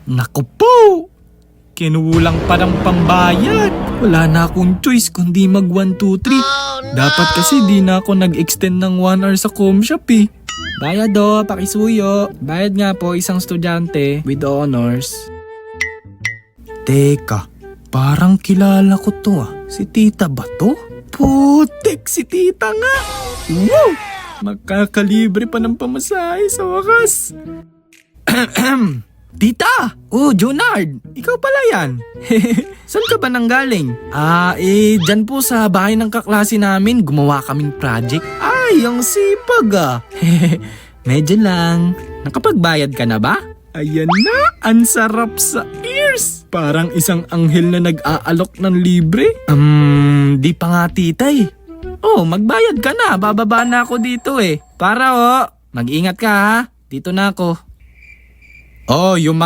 Naku po! Kinulang pa ng pambayad. Wala na akong choice kundi mag 1, 2, 3. Dapat kasi di na ako nag-extend ng 1 hour sa com shop eh. Bayad o, pakisuyo. Bayad nga po isang estudyante with honors. Teka, parang kilala ko to ah. Si tita ba to? Putik, si tita nga. Woo! Makakalibre pa ng pamasahe sa wakas. Tita! Oh, Junard! Ikaw pala yan. Saan ka ba nanggaling? Dyan po sa bahay ng kaklase namin. Gumawa kaming project. Ay, ang sipag ah. Medyo lang. Nakapagbayad ka na ba? Ayan na, ang sarap sa ears. Parang isang anghel na nag-aalok ng libre. Di pa nga tita eh. Oh, magbayad ka na. Bababa na ako dito eh. Para mag-ingat ka ha. Dito na ako. Oh, yung